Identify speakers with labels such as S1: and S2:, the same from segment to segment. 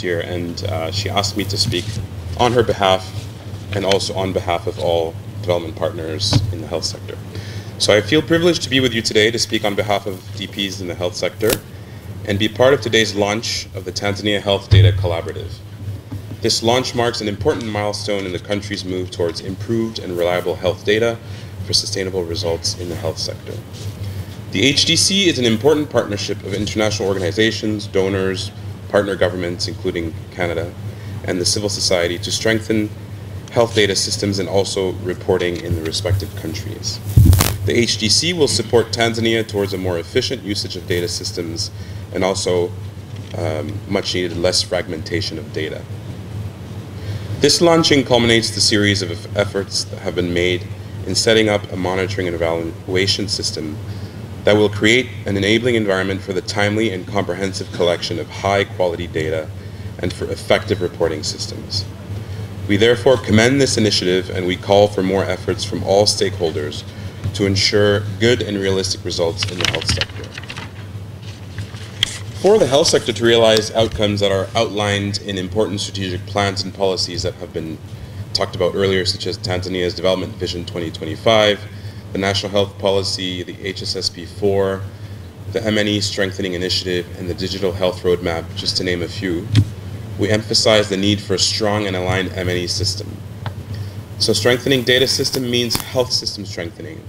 S1: year, and she asked me to speak on her behalf and also on behalf of all development partners in the health sector. So I feel privileged to be with you today to speak on behalf of DPs in the health sector and be part of today's launch of the Tanzania Health Data Collaborative. This launch marks an important milestone in the country's move towards improved and reliable health data for sustainable results in the health sector. The HDC is an important partnership of international organizations, donors, partner governments, including Canada, and the civil society to strengthen health data systems and also reporting in the respective countries. The HDC will support Tanzania towards a more efficient usage of data systems and also much needed less fragmentation of data. This launching culminates the series of efforts that have been made in setting up a monitoring and evaluation system that will create an enabling environment for the timely and comprehensive collection of high-quality data and for effective reporting systems. We therefore commend this initiative, and we call for more efforts from all stakeholders to ensure good and realistic results in the health sector. For the health sector to realize outcomes that are outlined in important strategic plans and policies that have been talked about earlier, such as Tanzania's Development Vision 2025, the National Health Policy, the HSSP4, the MNE Strengthening Initiative, and the Digital Health Roadmap, just to name a few, we emphasize the need for a strong and aligned MNE system. So strengthening data system means health system strengthening.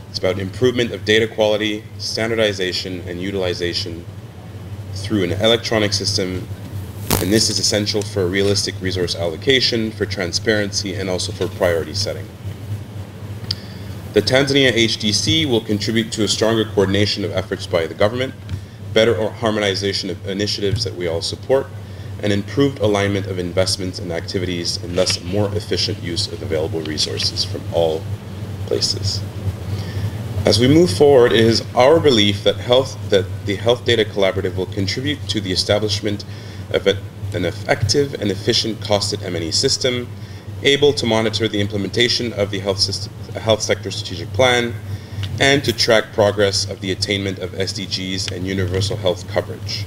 S1: It's about improvement of data quality, standardization, and utilization through an electronic system, and this is essential for realistic resource allocation, for transparency, and also for priority setting. The Tanzania HDC will contribute to a stronger coordination of efforts by the government, better harmonization of initiatives that we all support, and improved alignment of investments and activities, and thus more efficient use of available resources from all places. As we move forward, it is our belief that the Health Data Collaborative will contribute to the establishment of an effective and efficient costed M&E system, able to monitor the implementation of the health sector strategic plan, and to track progress of the attainment of SDGs and universal health coverage.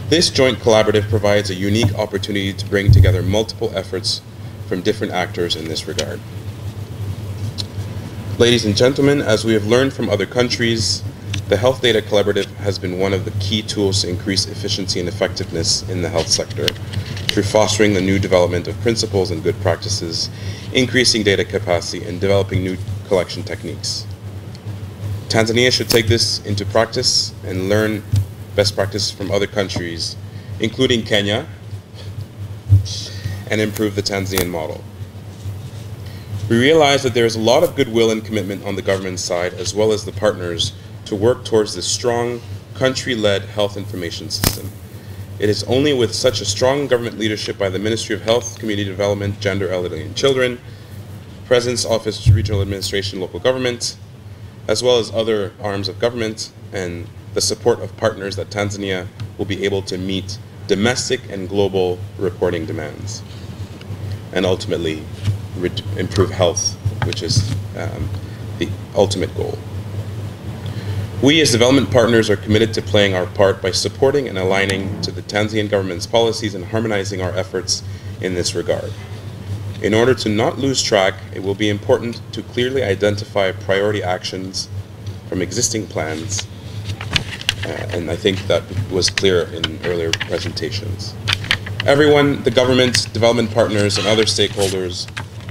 S1: This joint collaborative provides a unique opportunity to bring together multiple efforts from different actors in this regard. Ladies and gentlemen, as we have learned from other countries, the Health Data Collaborative has been one of the key tools to increase efficiency and effectiveness in the health sector through fostering the new development of principles and good practices, increasing data capacity, and developing new collection techniques. Tanzania should take this into practice and learn best practices from other countries, including Kenya, and improve the Tanzanian model. We realize that there is a lot of goodwill and commitment on the government side, as well as the partners, to work towards this strong, country-led health information system. It is only with such a strong government leadership by the Ministry of Health, Community Development, Gender, Elderly, and Children, President's Office, Regional Administration, Local Government, as well as other arms of government, and the support of partners that Tanzania will be able to meet domestic and global reporting demands, and ultimately improve health, which is the ultimate goal. We as development partners are committed to playing our part by supporting and aligning to the Tanzanian government's policies and harmonizing our efforts in this regard. In order to not lose track, it will be important to clearly identify priority actions from existing plans, and I think that was clear in earlier presentations. Everyone, the government, development partners, and other stakeholders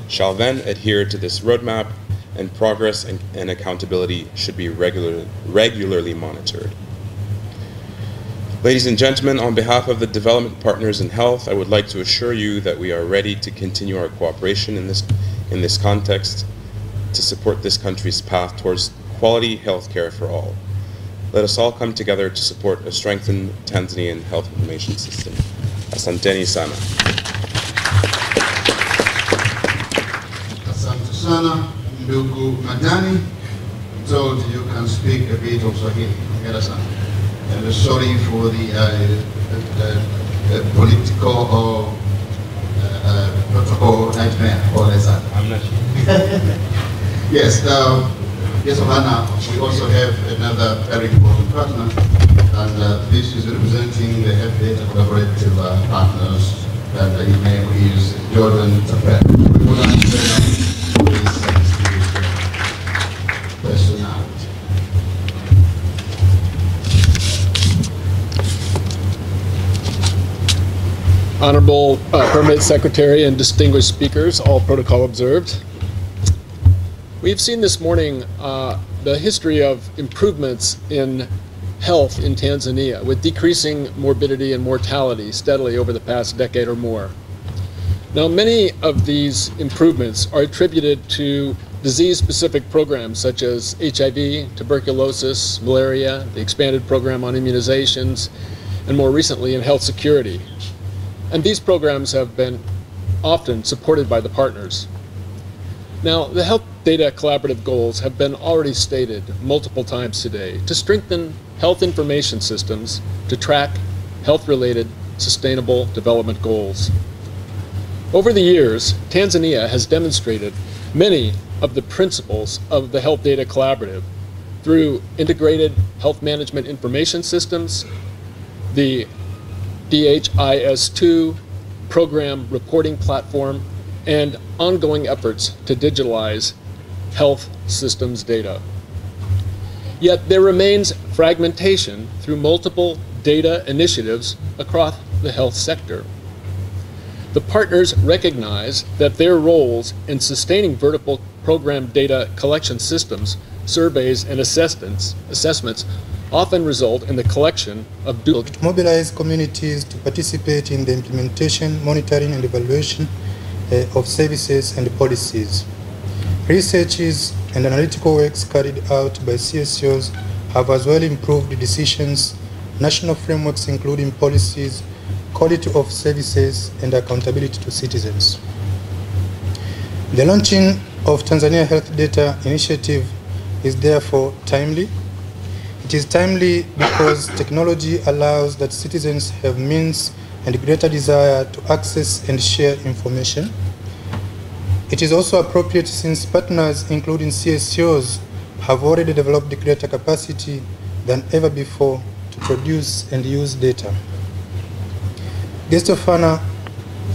S1: shall then adhere to this roadmap, and progress and accountability should be regularly monitored. Ladies and gentlemen, on behalf of the development partners in health, I would like to assure you that we are ready to continue our cooperation in this context to support this country's path towards quality health care for all. Let us all come together to support a strengthened Tanzanian health information system. Asanteni sana.
S2: Asante sana, ndugu Madani. Told you can speak a bit of Swahili. Hongera sana. And sorry for the political or protocol nightmare. I'm not sure. Yes, yes, Havana, we also have another very important partner, and this is representing the Health Data Collaborative partners, and the email is Jordan Tapet. We would like to this personality.
S3: Honorable Permanent Secretary and distinguished speakers, all protocol observed. We've seen this morning the history of improvements in health in Tanzania, with decreasing morbidity and mortality steadily over the past decade or more. Now, many of these improvements are attributed to disease-specific programs such as HIV, tuberculosis, malaria, the expanded program on immunizations, and more recently in health security. And these programs have been often supported by the partners. Now, the Health Data Collaborative goals have been already stated multiple times today to strengthen health information systems to track health-related sustainable development goals. Over the years, Tanzania has demonstrated many of the principles of the Health Data Collaborative through integrated health management information systems, the DHIS2 program reporting platform, and ongoing efforts to digitalize health systems data. Yet there remains fragmentation through multiple data initiatives across the health sector. The partners recognize that their roles in sustaining vertical program data collection systems, surveys, and assessments often result in the collection of
S4: to mobilize communities to participate in the implementation, monitoring, and evaluation of services and policies. Researches and analytical works carried out by CSOs have as well improved decisions, national frameworks including policies, quality of services, and accountability to citizens. The launching of Tanzania Health Data Initiative is therefore timely. It is timely because technology allows that citizens have means and greater desire to access and share information. It is also appropriate since partners, including CSOs, have already developed greater capacity than ever before to produce and use data. Guest of honor,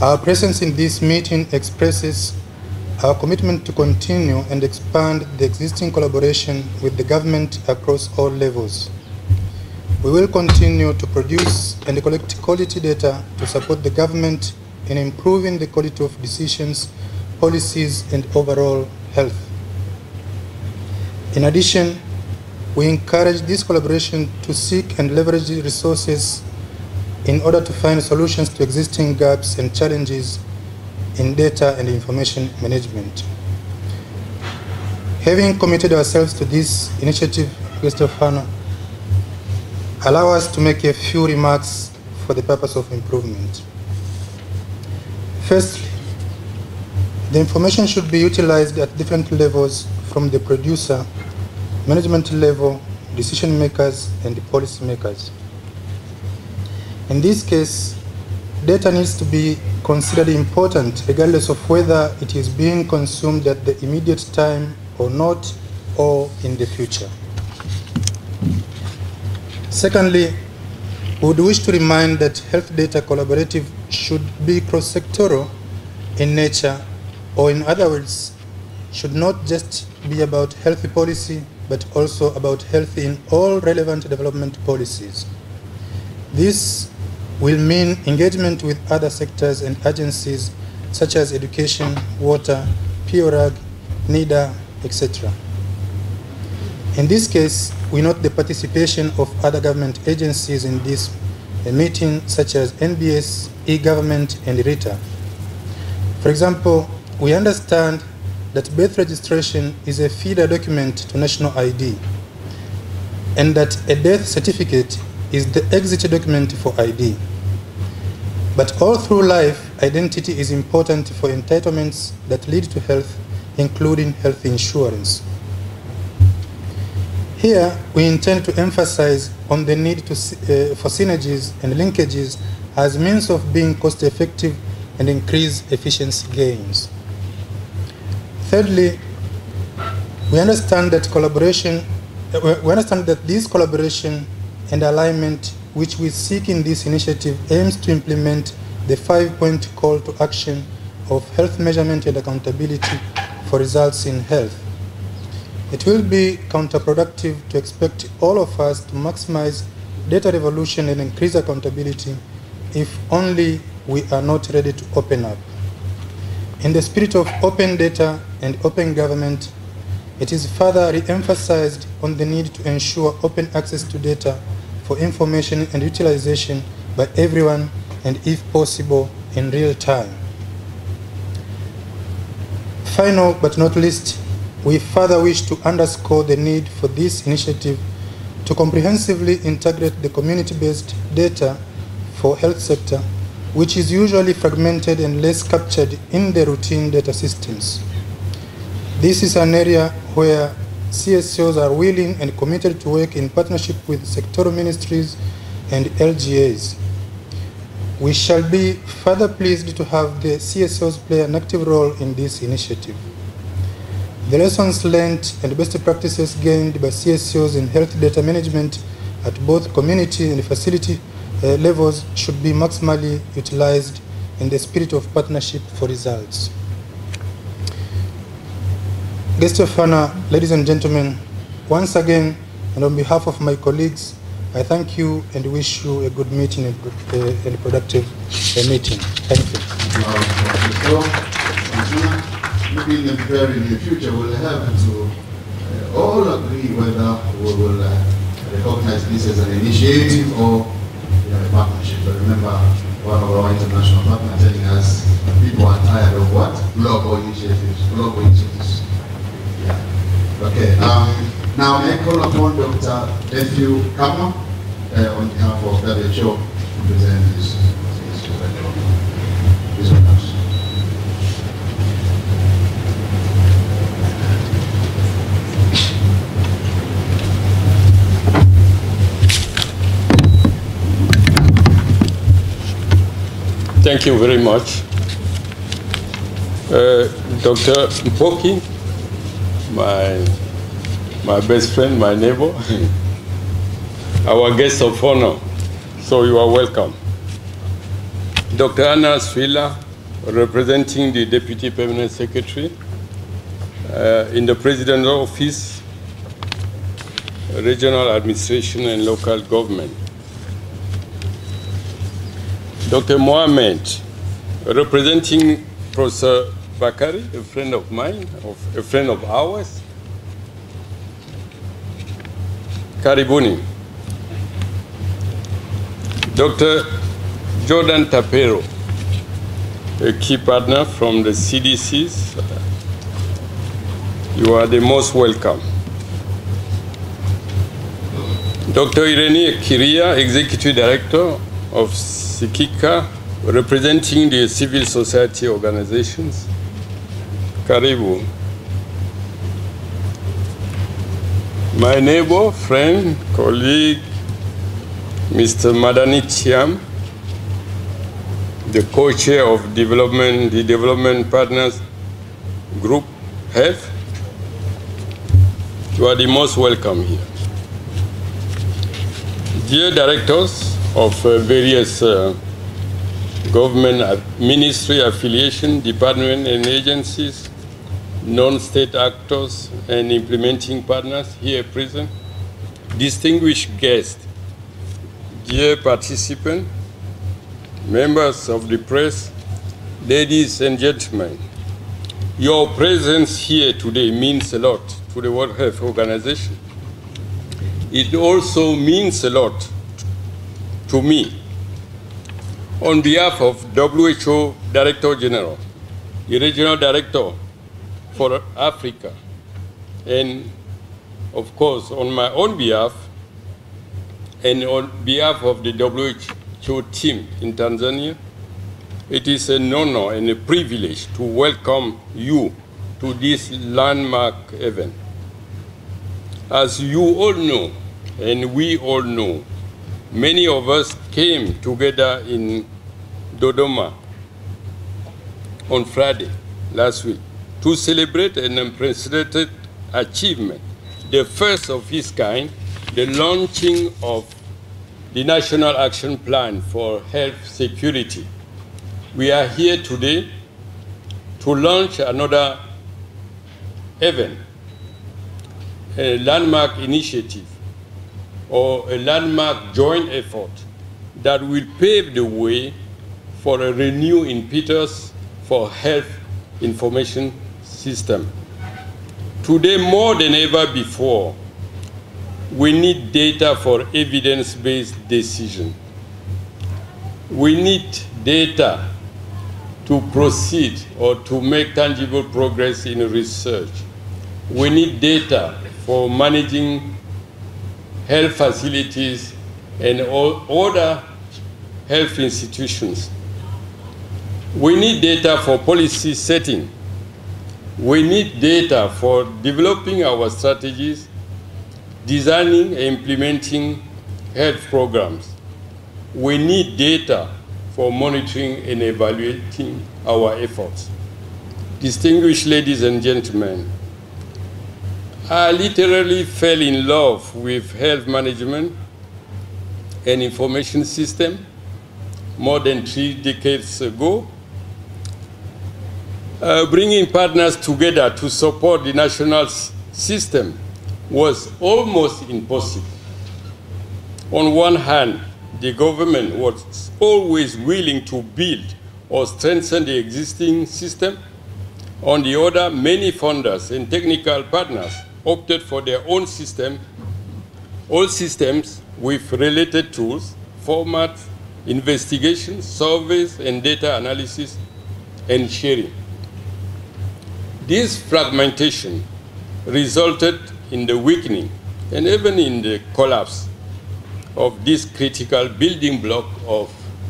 S4: our presence in this meeting expresses our commitment to continue and expand the existing collaboration with the government across all levels. We will continue to produce and collect quality data to support the government in improving the quality of decisions, policies, and overall health. In addition, we encourage this collaboration to seek and leverage resources in order to find solutions to existing gaps and challenges in data and information management. Having committed ourselves to this initiative, guest of honor, allow us to make a few remarks for the purpose of improvement. Firstly, the information should be utilized at different levels from the producer, management level, decision makers, and policy makers. In this case, data needs to be considered important regardless of whether it is being consumed at the immediate time or not, or in the future. Secondly, we would wish to remind that health data collaborative should be cross-sectoral in nature, or in other words, should not just be about health policy, but also about health in all relevant development policies. This will mean engagement with other sectors and agencies such as education, water, PORAG, NIDA, etc. In this case, we note the participation of other government agencies in this meeting, such as NBS, e-government, and RITA. For example, we understand that birth registration is a feeder document to national ID, and that a death certificate is the exit document for ID. But all through life, identity is important for entitlements that lead to health, including health insurance. Here, we intend to emphasize on the need for synergies and linkages as means of being cost-effective and increase efficiency gains. Thirdly, we understand that this collaboration and alignment which we seek in this initiative aims to implement the 5-point call to action of health measurement and accountability for results in health. It will be counterproductive to expect all of us to maximize data revolution and increase accountability if only we are not ready to open up. In the spirit of open data and open government, it is further re-emphasized on the need to ensure open access to data for information and utilization by everyone, and if possible, in real time. Final but not least, we further wish to underscore the need for this initiative to comprehensively integrate the community-based data for health sector, which is usually fragmented and less captured in the routine data systems. This is an area where CSOs are willing and committed to work in partnership with sectoral ministries and LGAs. We shall be further pleased to have the CSOs play an active role in this initiative. The lessons learned and best practices gained by CSOs in health data management at both community and facility levels should be maximally utilized in the spirit of partnership for results. Guests of honor, ladies and gentlemen, once again, and on behalf of my colleagues, I thank you and wish you a good meeting and productive meeting. Thank you.
S2: Maybe in the very near future, we'll have to all agree whether we will recognize this as an initiative or a partnership. But remember, one of our international partners telling us people are tired of what? Global initiatives. Global initiatives. Yeah. Okay. Now, may I call upon Dr. Matthew Kama on behalf of WHO to present this remarks.
S5: Thank you very much. Dr. Mpoki, my best friend, my neighbor, our guest of honor, so you are welcome. Dr. Anna Swila, representing the Deputy Permanent Secretary in the President's Office, Regional Administration and Local Government. Dr. Mohamed, representing Professor Bakari, a friend of mine, a friend of ours. Karibuni. Dr. Jordan Tapero, a key partner from the CDCs. You are the most welcome. Dr. Irene Kiria, Executive Director of Sikika, representing the civil society organizations. Karibu. My neighbor, friend, colleague, Mr. Madani Chiam, the co-chair of the Development Partners Group, HEF. You are the most welcome here. Dear directors of various government ministry affiliation, department and agencies, non-state actors and implementing partners here present, distinguished guests, dear participants, members of the press, ladies and gentlemen, your presence here today means a lot to the World Health Organization. It also means a lot to me. On behalf of WHO Director General, the Regional Director for Africa, and of course on my own behalf and on behalf of the WHO team in Tanzania, it is an honor and a privilege to welcome you to this landmark event. As you all know, and we all know, many of us came together in Dodoma on Friday last week to celebrate an unprecedented achievement, the first of its kind, the launching of the National Action Plan for Health Security. We are here today to launch another event, a landmark initiative or a landmark joint effort that will pave the way for a renewed impetus for health information system. Today, more than ever before, we need data for evidence-based decision. We need data to proceed or to make tangible progress in research. We need data for managing health facilities and all other health institutions. We need data for policy setting. We need data for developing our strategies, designing and implementing health programs. We need data for monitoring and evaluating our efforts. Distinguished ladies and gentlemen, I literally fell in love with health management and information system more than 3 decades ago. Bringing partners together to support the national system was almost impossible. On one hand, the government was always willing to build or strengthen the existing system. On the other, many funders and technical partners opted for their own system, all systems with related tools, formats, investigations, surveys, and data analysis and sharing. This fragmentation resulted in the weakening and even in the collapse of this critical building block of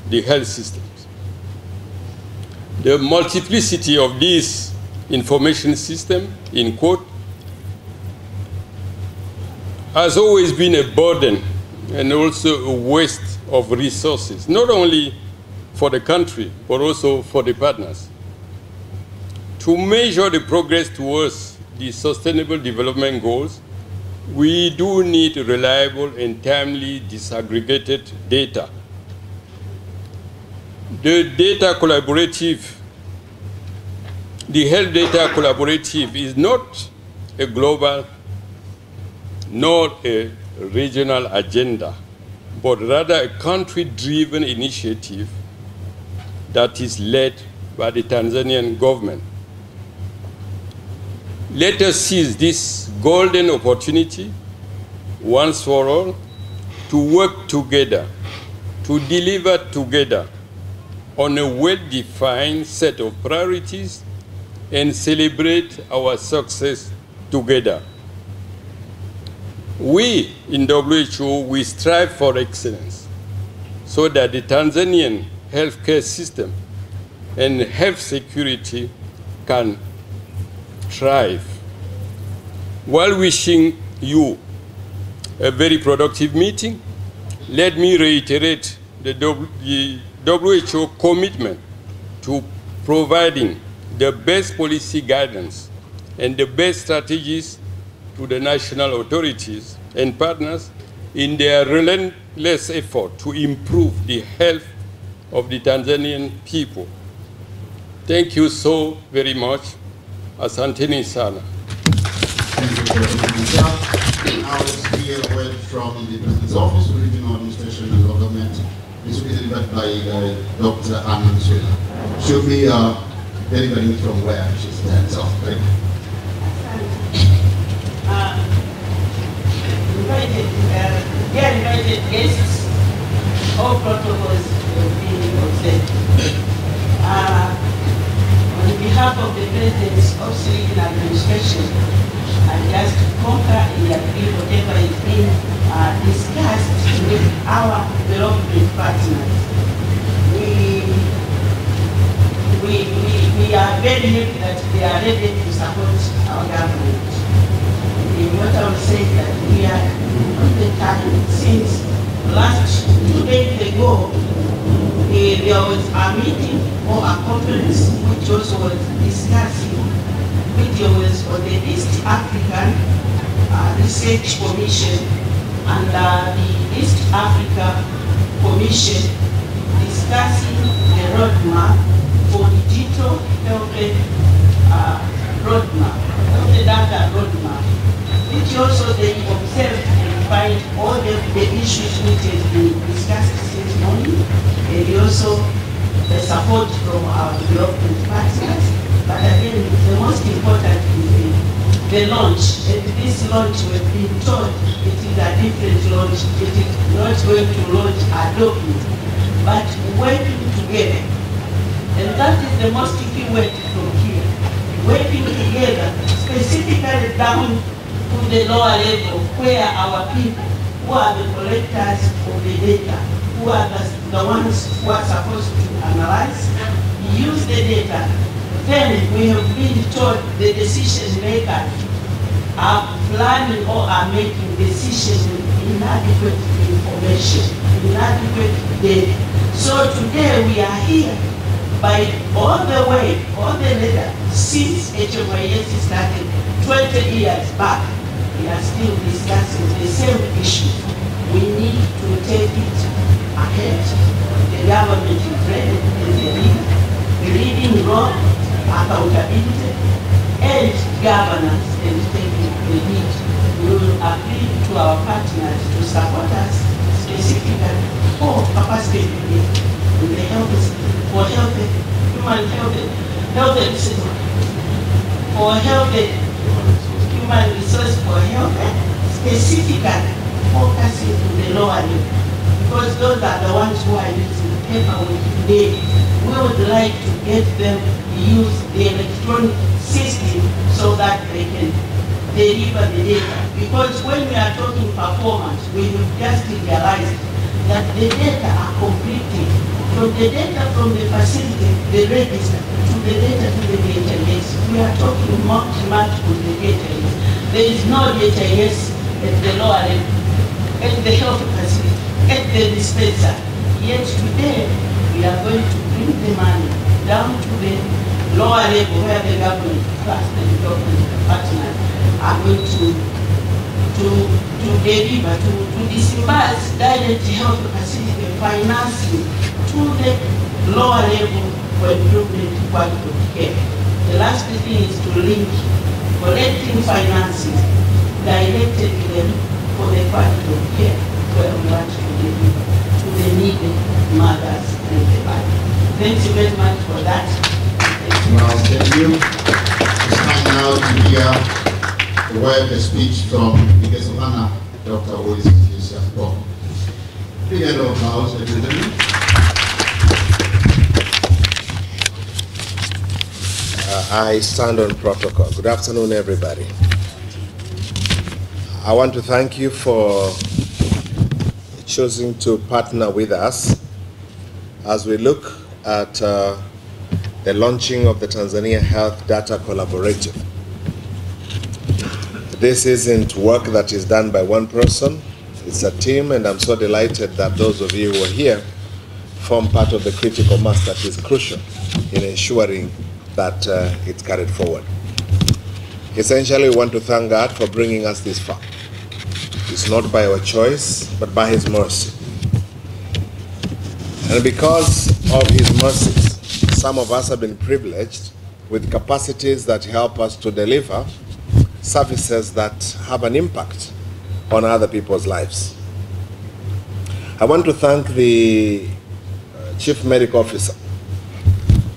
S5: the health systems. The multiplicity of these information systems, in quote, has always been a burden and also a waste of resources, not only for the country, but also for the partners. To measure the progress towards the Sustainable Development Goals, we do need reliable and timely disaggregated data. The health data collaborative is not a global nor a regional agenda, but rather a country-driven initiative that is led by the Tanzanian government. Let us seize this golden opportunity once for all to work together, to deliver together on a well-defined set of priorities and celebrate our success together. We in WHO, we strive for excellence so that the Tanzanian healthcare system and health security can thrive. While wishing you a very productive meeting, let me reiterate the WHO commitment to providing the best policy guidance and the best strategies to the national authorities and partners in their relentless effort to improve the health of the Tanzanian people. Thank you so very much. Asanteni sana.
S2: Thank you very much. Now let's hear a word from the President's Office for Regional Administration and Government. This will be delivered by Dr. Anna Serena. She'll be delivering from where she stands off. Thank you.
S6: Invited guests, all protocols will be observed. On behalf of the President's Office of Regional Administration, I'd like to concur and agree whatever is being discussed with our development partners. We are very happy that they are ready to support our government. What I would say is that we are on the time since last 2 days ago, there was a meeting or a conference which also was discussing, which was on the East African Research Commission under the East Africa Commission discussing the roadmap for digital health roadmap, the data roadmap, which also they observed and find all the issues which has been discussed since morning, and also the support from our development partners. But again, the most important is the launch. And this launch, we've been told it is a different launch. It is not going to launch a document, but working together. And that is the most key word from here. Working together, specifically down to the lower level, where our people, who are the collectors of the data, who are the ones who are supposed to analyze, use the data. Then we have been told the decision makers are planning or are making decisions with inadequate information, inadequate data. So today we are here by all the way, all the data since HMIS started 20 years back. We are still discussing the same issue. We need to take it ahead. The government is ready as a leader. The leading role, accountability, and governance, and taking the lead. We will appeal to our partners to support us specifically for capacity building in the health, for health, human health and system, for health, human resource for health, specifically focusing on the lower level, because those are the ones who are using paperwork today. We would like to get them to use the electronic system so that they can deliver the data. Because when we are talking performance, we have just realized that the data are completed. From the data from the facility, the register, to the data to the database. We are talking multiple database. There is no database at the lower level, at the health facility, at the dispenser. Yet today, we are going to bring the money down to the lower level where the government plus the development partners are going to deliver, to disburse direct health facility financing to the lower level for improvement quality of care. The last thing is to link collecting finances directed to them for the quality of care where we want to deliver to the needed mothers and the father. Thank you very much for that.
S2: Well, thank you. It's time now to hear the word, the speech from the guest of honor, Dr. Uzinduzi. Big hand of applause, ladies and gentlemen.
S7: I stand on protocol. Good afternoon, everybody. I want to thank you for choosing to partner with us as we look at the launching of the Tanzania Health Data Collaborative. This isn't work that is done by one person. It's a team, and I'm so delighted that those of you who are here form part of the critical mass that is crucial in ensuring that it's carried forward. Essentially, we want to thank God for bringing us this far. It's not by our choice, but by His mercy. And because of His mercies, some of us have been privileged with capacities that help us to deliver services that have an impact on other people's lives. I want to thank the Chief Medical Officer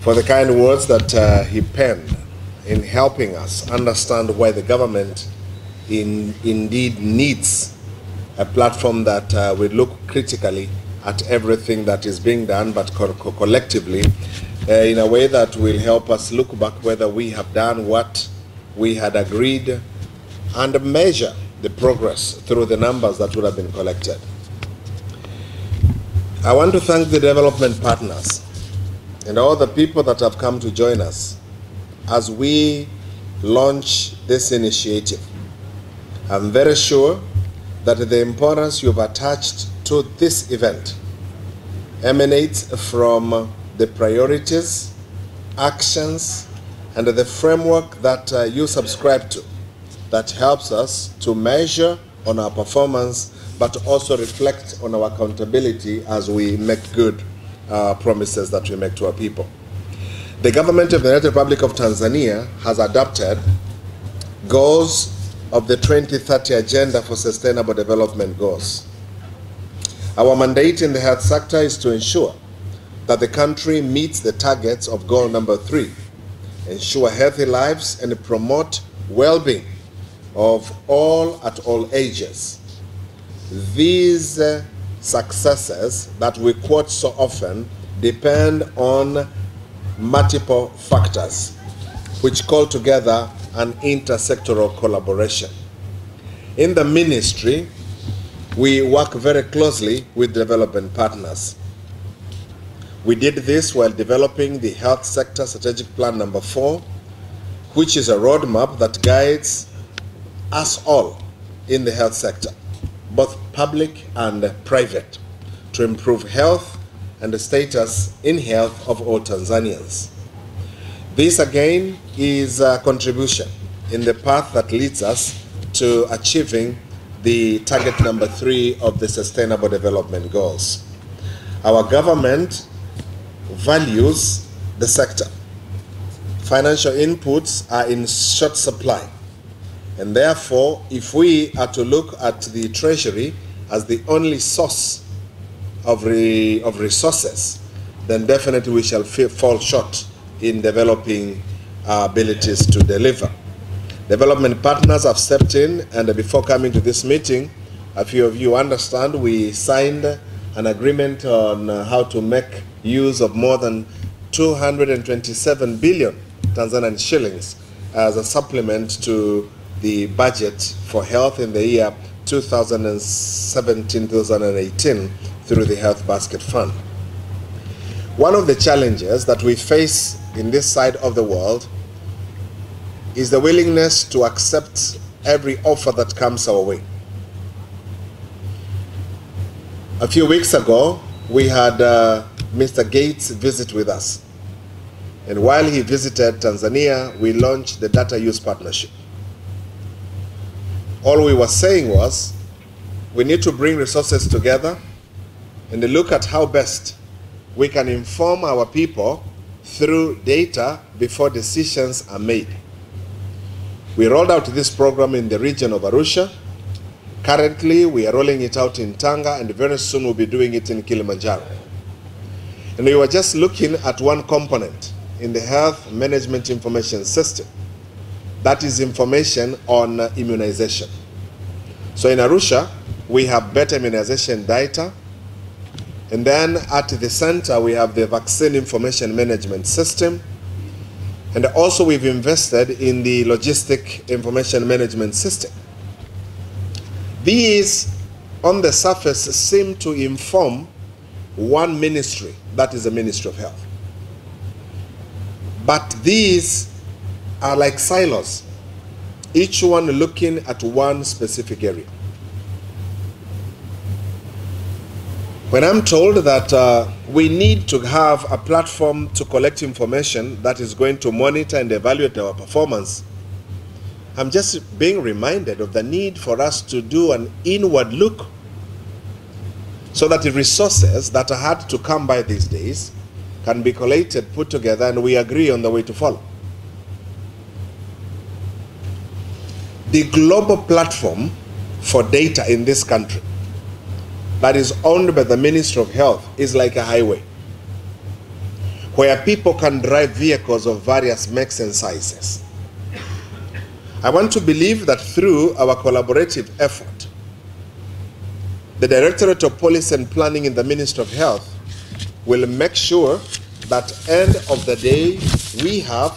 S7: for the kind words that he penned in helping us understand why the government indeed needs a platform that will look critically at everything that is being done, but collectively in a way that will help us look back whether we have done what we had agreed and measure the progress through the numbers that would have been collected. I want to thank the development partners and all the people that have come to join us as we launch this initiative. I'm very sure that the importance you've attached to this event emanates from the priorities, actions, and the framework that you subscribe to that helps us to measure on our performance but also reflect on our accountability as we make good promises that we make to our people. The government of the United Republic of Tanzania has adopted goals of the 2030 Agenda for Sustainable Development Goals. Our mandate in the health sector is to ensure that the country meets the targets of goal number 3, ensure healthy lives and promote well-being of all at all ages. These successes that we quote so often depend on multiple factors which call together an intersectoral collaboration. In the ministry, we work very closely with development partners. We did this while developing the Health Sector Strategic Plan number 4, which is a roadmap that guides us all in the health sector, both public and private, to improve health and the status in health of all Tanzanians. This again is a contribution in the path that leads us to achieving the target number 3 of the Sustainable Development Goals. Our government values the sector. Financial inputs are in short supply, and therefore, if we are to look at the treasury as the only source of resources, then definitely we shall fall short in developing our abilities to deliver. Development partners have stepped in, and before coming to this meeting, a few of you understand we signed an agreement on how to make use of more than 227 billion Tanzanian shillings as a supplement to the budget for health in the year 2017-2018 through the Health Basket Fund. One of the challenges that we face in this side of the world is the willingness to accept every offer that comes our way. A few weeks ago, we had Mr. Gates visit with us. And while he visited Tanzania, we launched the Data Use Partnership. All we were saying was, we need to bring resources together and look at how best we can inform our people through data before decisions are made. We rolled out this program in the region of Arusha. Currently, we are rolling it out in Tanga, and very soon we'll be doing it in Kilimanjaro. And we were just looking at one component in the Health Management Information System. That is information on immunization. So in Arusha, we have better immunization data. And then at the center, we have the Vaccine Information Management System. And also we've invested in the Logistic Information Management System. These, on the surface, seem to inform one ministry, that is the Ministry of Health. But these are like silos, each one looking at one specific area. When I'm told that we need to have a platform to collect information that is going to monitor and evaluate our performance, I'm just being reminded of the need for us to do an inward look so that the resources that are hard to come by these days can be collated, put together, and we agree on the way to follow. The global platform for data in this country that is owned by the Ministry of Health is like a highway where people can drive vehicles of various makes and sizes. I want to believe that through our collaborative effort, the Directorate of Policy and Planning in the Ministry of Health will make sure that end of the day we have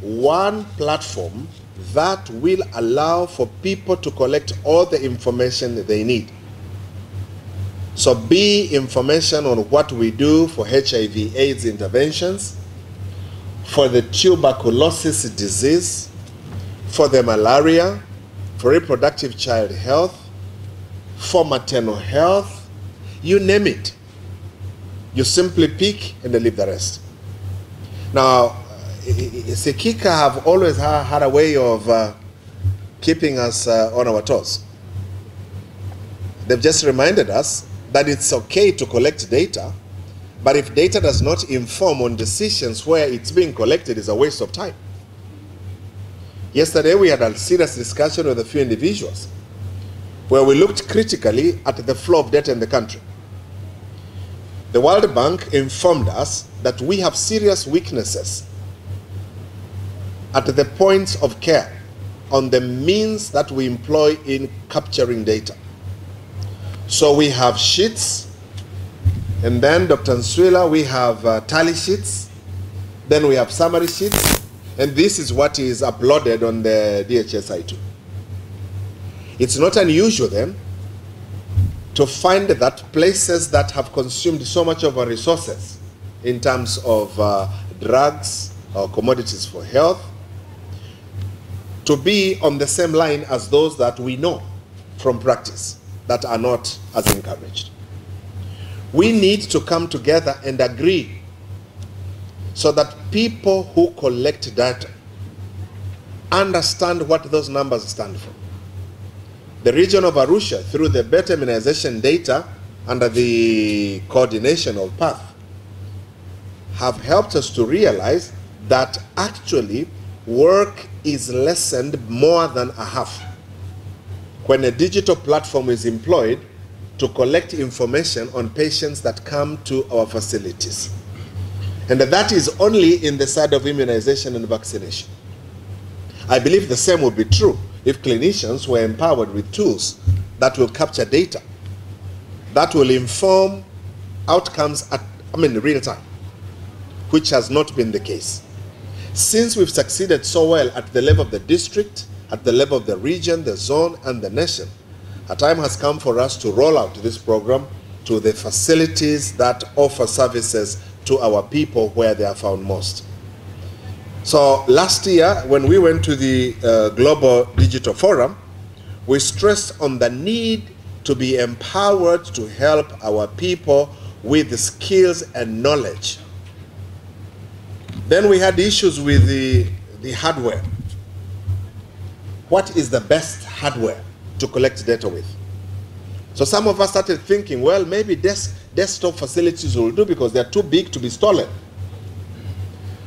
S7: one platform that will allow for people to collect all the information they need. So be information on what we do for HIV/AIDS interventions, for the tuberculosis disease, for the malaria, for reproductive child health, for maternal health, you name it. You simply pick and leave the rest. Now, Sekika have always had a way of keeping us on our toes. They've just reminded us that it's okay to collect data, but if data does not inform on decisions where it's being collected, it's a waste of time. Yesterday, we had a serious discussion with a few individuals where we looked critically at the flow of data in the country. The World Bank informed us that we have serious weaknesses at the points of care on the means that we employ in capturing data. So we have sheets, and then Dr. Nswila, we have tally sheets, then we have summary sheets, and this is what is uploaded on the DHSI too. It's not unusual then to find that places that have consumed so much of our resources in terms of drugs or commodities for health to be on the same line as those that we know from practice that are not as encouraged. We need to come together and agree so that people who collect data understand what those numbers stand for. The region of Arusha, through the better immunization data under the coordination of PATH, have helped us to realize that actually work is lessened more than a half when a digital platform is employed to collect information on patients that come to our facilities. And that is only in the side of immunization and vaccination. I believe the same would be true if clinicians were empowered with tools that will capture data, that will inform outcomes at, real time, which has not been the case. Since we've succeeded so well at the level of the district, at the level of the region, the zone, and the nation, a time has come for us to roll out this program to the facilities that offer services to our people where they are found most. So last year, when we went to the Global Digital Forum, we stressed on the need to be empowered to help our people with the skills and knowledge. Then we had issues with the hardware. What is the best hardware to collect data with? So some of us started thinking, well, maybe desktop facilities will do because they're too big to be stolen.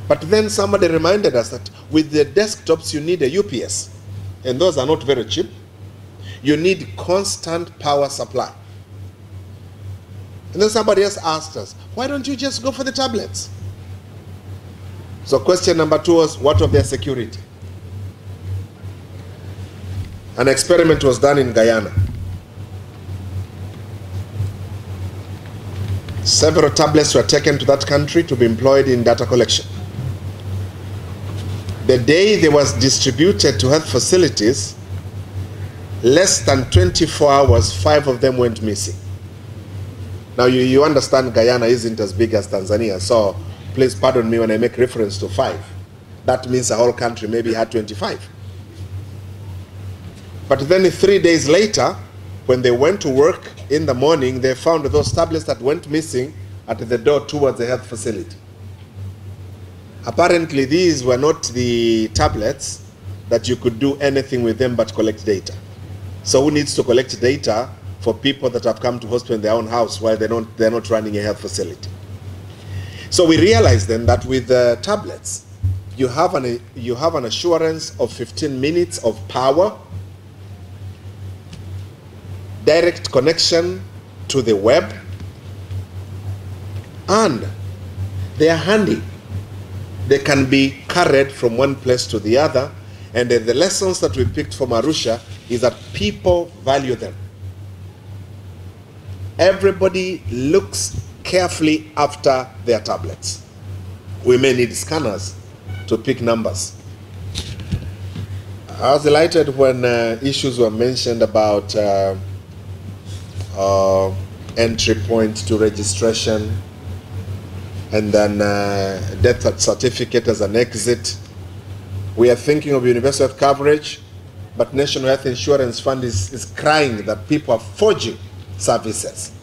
S7: But then somebody reminded us that with the desktops, you need a UPS, and those are not very cheap. You need constant power supply. And then somebody else asked us, why don't you just go for the tablets? So question number 2 was, what of their security? An experiment was done in Guyana. Several tablets were taken to that country to be employed in data collection. The day they was distributed to health facilities, less than 24 hours, 5 of them went missing. Now you understand Guyana isn't as big as Tanzania, so please pardon me when I make reference to 5. That means the whole country maybe had 25. But then 3 days later, when they went to work in the morning, they found those tablets that went missing at the door towards the health facility. Apparently, these were not the tablets that you could do anything with them but collect data. So who needs to collect data for people that have come to hospital in their own house while they're not running a health facility? So we realized then that with the tablets, you have an assurance of 15 minutes of power, direct connection to the web, and they are handy. They can be carried from one place to the other, and the lessons that we picked from Arusha is that people value them. Everybody looks carefully after their tablets. We may need scanners to pick numbers. I was delighted when issues were mentioned about entry point to registration, and then death certificate as an exit. We are thinking of universal health coverage, but National Health Insurance Fund is crying that people are forging services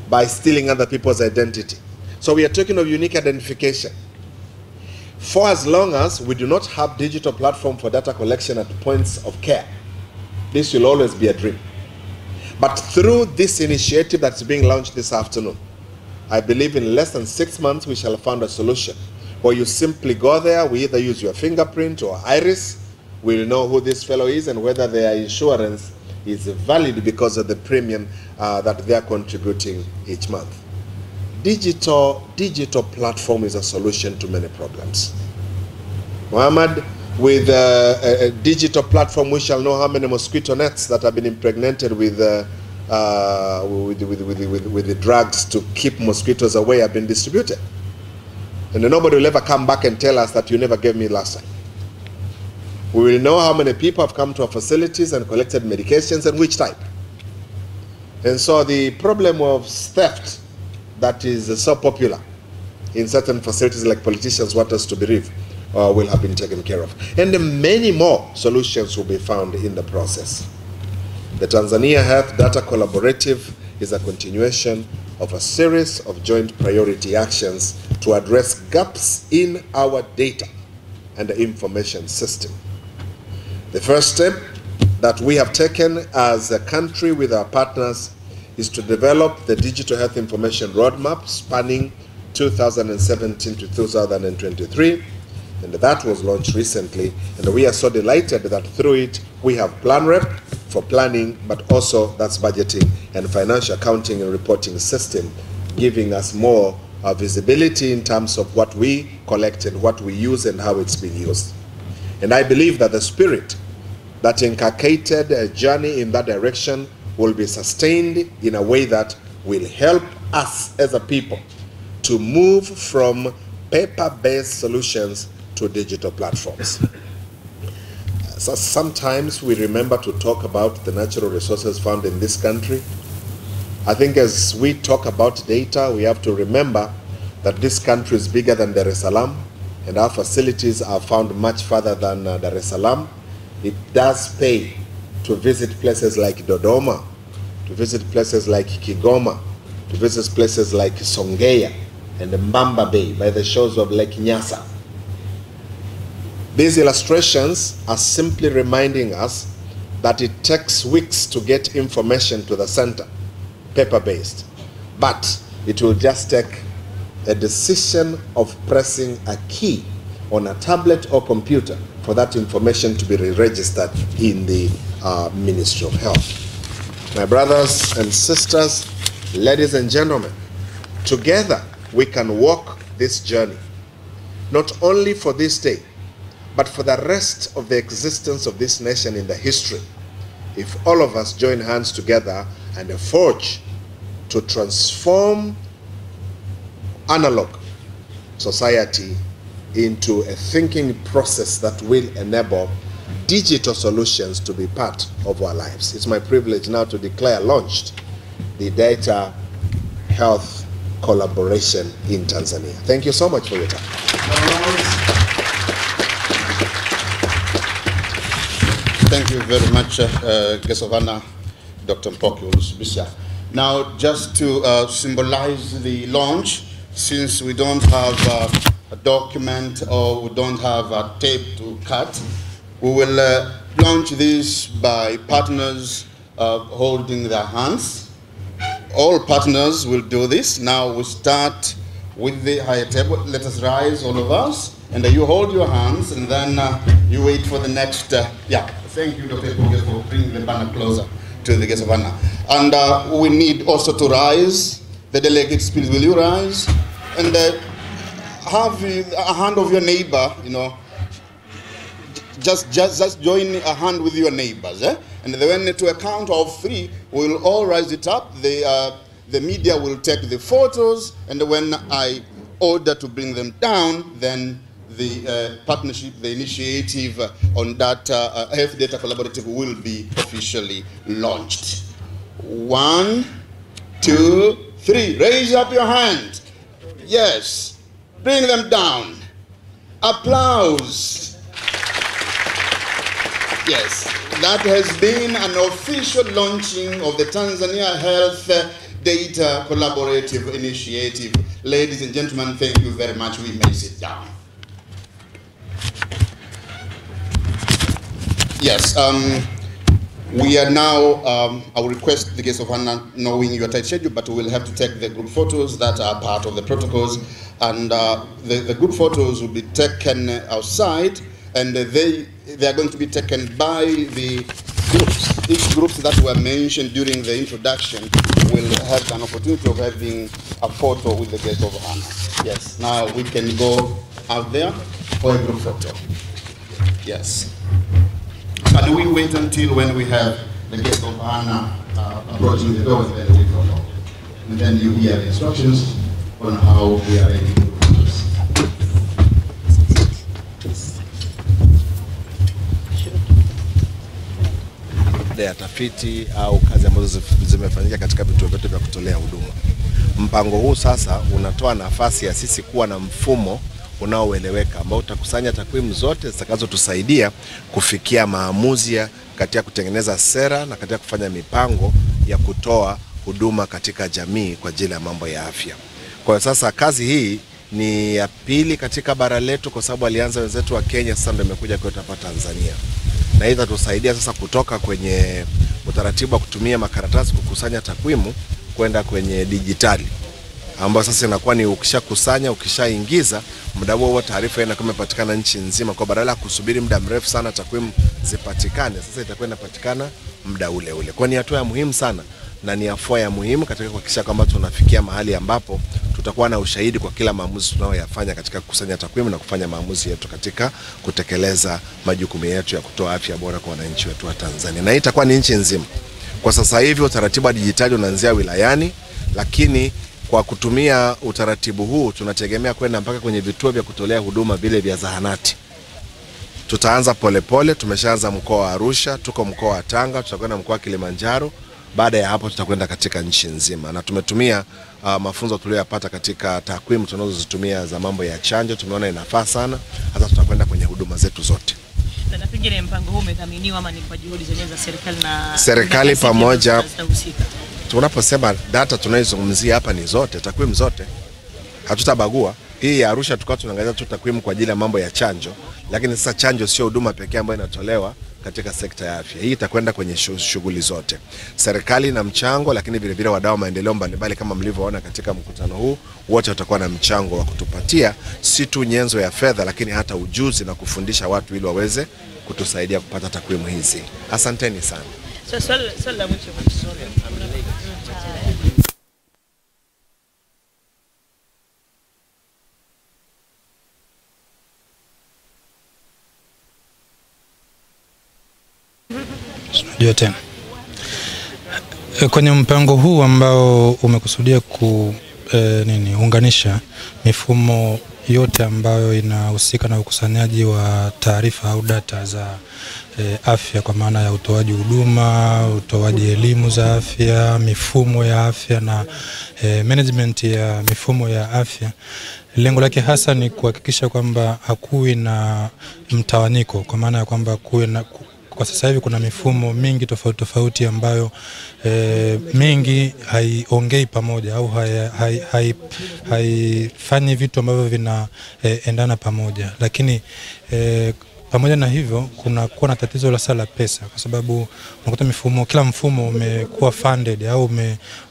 S7: by stealing other people's identity. So we are talking of unique identification. For as long as we do not have digital platform for data collection at points of care, this will always be a dream. But through this initiative that's being launched this afternoon, I believe in less than 6 months we shall have found a solution where you simply go there, we either use your fingerprint or iris, we'll know who this fellow is and whether their insurance is valid because of the premium that they're contributing each month. Digital platform is a solution to many problems. Muhammad, with a digital platform, we shall know how many mosquito nets that have been impregnated with the drugs to keep mosquitoes away have been distributed. And nobody will ever come back and tell us that you never gave me last time. We will know how many people have come to our facilities and collected medications and which type. And so the problem of theft that is so popular in certain facilities like politicians want us to believe will have been taken care of. And many more solutions will be found in the process. The Tanzania Health Data Collaborative is a continuation of a series of joint priority actions to address gaps in our data and the information system. The first step that we have taken as a country with our partners is to develop the Digital Health Information Roadmap spanning 2017 to 2023, and that was launched recently, and we are so delighted that through it we have Plan Rep for planning, but also that's budgeting and financial accounting and reporting system, giving us more visibility in terms of what we collect and what we use and how it's being used. And I believe that the spirit that inculcated a journey in that direction will be sustained in a way that will help us as a people to move from paper-based solutions to digital platforms. So sometimes we remember to talk about the natural resources found in this country. I think as we talk about data, we have to remember that this country is bigger than Dar es Salaam, and our facilities are found much further than Dar es Salaam. It does pay to visit places like Dodoma, to visit places like Kigoma, to visit places like Songea and Mbamba Bay by the shores of Lake Nyasa. These illustrations are simply reminding us that it takes weeks to get information to the center, paper-based, but it will just take a decision of pressing a key on a tablet or computer for that information to be re-registered in the Ministry of Health. My brothers and sisters, ladies and gentlemen, together we can walk this journey, not only for this day, but for the rest of the existence of this nation in the history, if all of us join hands together and forge to transform analog society into a thinking process that will enable digital solutions to be part of our lives. It's my privilege now to declare launched the Data Health Collaboration in Tanzania. Thank you so much for your time.
S2: Thank you very much, Guest of Honor, Dr. Mpoki Ulusubisha. Now, just to symbolize the launch, since we don't have a document or we don't have a tape to cut, we will launch this by partners holding their hands. All partners will do this. Now we start with the higher table. Let us rise, all of us, and you hold your hands, and then you wait for the next. Yeah, thank you, Dr. Poge, for bringing the banner closer to the guest of honor. And we need also to rise. The delegates, please, will you rise? And have a hand of your neighbor, you know. Just join a hand with your neighbors, eh? And then to a count of 3, we'll all rise it up. The media will take the photos, and when I order to bring them down, then the partnership, the initiative on that health data collaborative will be officially launched. 1, 2, 3. Raise up your hand. Yes. Bring them down. Applause. Yes, that has been an official launching of the Tanzania Health Data Collaborative Initiative. Ladies and gentlemen, thank you very much. We may sit down. Yes, We are now, I will request the guests of honor, knowing your tight schedule, but we will have to take the group photos that are part of the protocols. And the group photos will be taken outside, and they are going to be taken by the groups. Each group that were mentioned during the introduction will have an opportunity of having a photo with the guest of honor. Yes, now we can go out there for a group photo. Yes. And we wait until when we have the guest of honor approaching the door, then we follow. And then you hear the instructions on how we are ready to do this.
S7: Ya tafiti au kazi ambazo zimefanyika katika vituo vyote vya kutolea huduma. Mpango huu sasa unatoa nafasi ya sisi kuwa na mfumo unaoeleweka ambao utakusanya takwimu zote zitakazotusaidia kufikia maamuzi katika kutengeneza sera na katika kufanya mipango ya kutoa huduma katika jamii kwa ajili ya mambo ya afya. Kwa sasa kazi hii ni ya pili katika bara letu, kwa sababu alianza wenzetu wa Kenya, sasa ndio imekuja kwetu hapa Tanzania. Na hii itatusaidia sasa kutoka kwenye utaratibu wa kutumia makaratasi kukusanya takwimu kwenda kwenye dijitali, ambapo sasa inakuwa ni ukishakusanya, ukishaingiza, muda huo taarifa inakuwa imepatikana nchi nzima, kwa badala ya kusubiri muda mrefu sana takwimu zipatikane, sasa itakuwa inapatikana muda ule ule. Kwa ni hatua ya muhimu sana na ni afua ya muhimu katika kuhakikisha kwamba tunafikia mahali ambapo tutakuwa na ushahidi kwa kila maamuzi tunayoyafanya katika kukusanya takwimu na kufanya maamuzi yetu katika kutekeleza majukumu yetu ya kutoa afya bora kwa wananchi wetu wa Tanzania. Na hii itakuwa ni nchi nzima. Kwa sasa hivi utaratibu wa dijitali unaanzia wilayani, lakini kwa kutumia utaratibu huu tunategemea kwenda mpaka kwenye vituo vya kutolea huduma vile vya zahanati. Tutaanza polepole, tumeshaanza mkoa wa Arusha, tuko mkoa wa Tanga, tutakwenda mkoa wa Kilimanjaro. Baada ya hapo tutakwenda katika nchi nzima, na tumetumia mafunzo tuliyopata katika takwimu tunazozitumia za mambo ya chanjo, tumeona inafaa sana. Hata tutakwenda kwenye huduma zetu zote.
S8: Na pengine mpango huu umedhaminiwa ama ni kwa juhudi zenyewe za
S7: serikali pamoja? Tunaposema data tunayozungumzia hapa ni zote, takwimu zote. Hatutabagua. Hii ya Arusha tukao tunaangalia tu takwimu kwa ajili ya mambo ya chanjo, lakini sasa chanjo sio huduma pekee ambayo inatolewa katika sekta ya afya. Hii itakwenda kwenye shughuli zote. Serikali na mchango, lakini vile vile wadau wa maendeleo mbalimbali kama mlivyoona katika mkutano huu, wote watakuwa na mchango wa kutupatia si tu nyenzo ya fedha, lakini hata ujuzi na kufundisha watu ili waweze kutusaidia kupata takwimu hizi. Asanteni sana.
S8: Swali la mwisho.
S4: Tena kwenye mpango huu ambao umekusudia kuunganisha mifumo yote ambayo inahusika na ukusanyaji wa taarifa au data za afya, kwa maana ya utoaji huduma, utoaji elimu za afya, mifumo ya afya na management ya mifumo ya afya. Lengo lake hasa ni kuhakikisha kwamba hakuwi na mtawanyiko, kwa maana ya kwamba kwa sasa hivi kuna mifumo mingi tofauti tofauti ambayo mingi haiongei pamoja au haifanyi vitu ambavyo vinaendana pamoja. Lakini pamoja na hivyo kuwa na tatizo la sala pesa, kwa sababu unakuta kila mfumo umekuwa funded au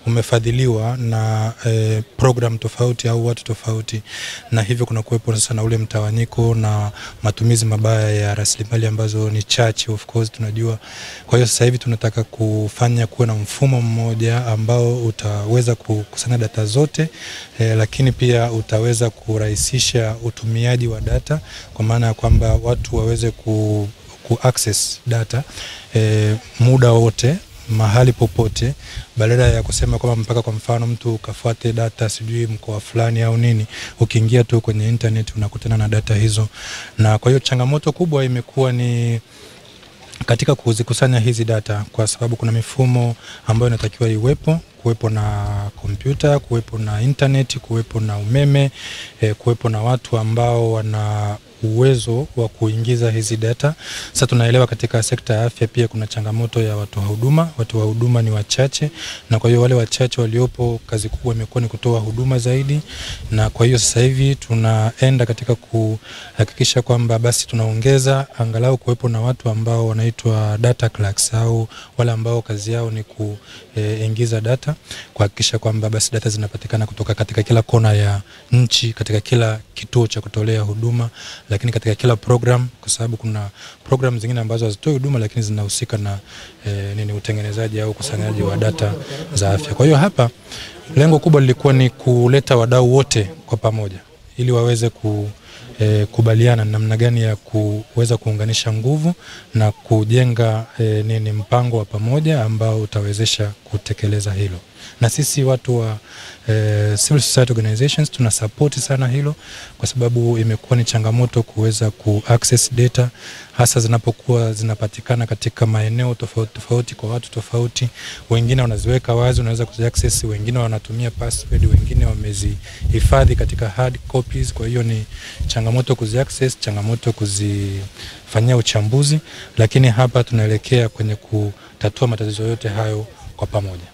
S4: umefadhiliwa na program tofauti au watu tofauti, na hivyo kuna kuwepo sasa na ule mtawanyiko na matumizi mabaya ya rasilimali ambazo ni chache, of course tunajua. Kwa hiyo sasa hivi tunataka kufanya kuwe na mfumo mmoja ambao utaweza kukusanya data zote, lakini pia utaweza kurahisisha utumiaji wa data, kwa maana ya kwamba watu waweze ku access data muda wote, mahali popote, badala ya kusema kwamba mpaka kwa mfano mtu kafuate data sijui mkoa fulani au nini, ukiingia tu kwenye internet unakutana na data hizo. Na kwa hiyo changamoto kubwa imekuwa ni katika kuzikusanya hizi data, kwa sababu kuna mifumo ambayo inatakiwa iwepo
S9: kuwepo na kompyuta, kuwepo na internet, kuwepo na umeme, kuwepo na watu ambao wana uwezo wa kuingiza hizi data. Sasa tunaelewa katika sekta ya afya pia kuna changamoto ya watu wa huduma. Watu wa huduma ni wachache, na kwa hiyo wale wachache waliopo kazi kubwa imekuwa ni kutoa huduma zaidi, na kwa hiyo sasa hivi tunaenda katika kuhakikisha kwamba basi tunaongeza angalau kuwepo na watu ambao wanaitwa data clerks, au wale ambao kazi yao ni kuingiza data, kuhakikisha kwamba basi data zinapatikana kutoka katika kila kona ya nchi, katika kila kituo cha kutolea huduma, lakini katika kila program, kwa sababu kuna program zingine ambazo hazitoi huduma lakini zinahusika na utengenezaji au ukusanyaji wa data za afya. Kwa hiyo hapa lengo kubwa lilikuwa ni kuleta wadau wote kwa pamoja ili waweze kubaliana namna gani ya kuweza kuunganisha nguvu na kujenga mpango wa pamoja ambao utawezesha kutekeleza hilo. Na sisi watu wa civil society organizations tuna support sana hilo, kwa sababu imekuwa ni changamoto kuweza kuaccess data, hasa zinapokuwa zinapatikana katika maeneo tofauti tofauti kwa watu tofauti. Wengine wanaziweka wazi, unaweza kuziaccess, wengine wanatumia password, wengine wamezihifadhi katika hard copies. Kwa hiyo ni changamoto kuziaccess, changamoto kuzifanyia uchambuzi, lakini hapa tunaelekea kwenye kutatua matatizo yote hayo kwa pamoja.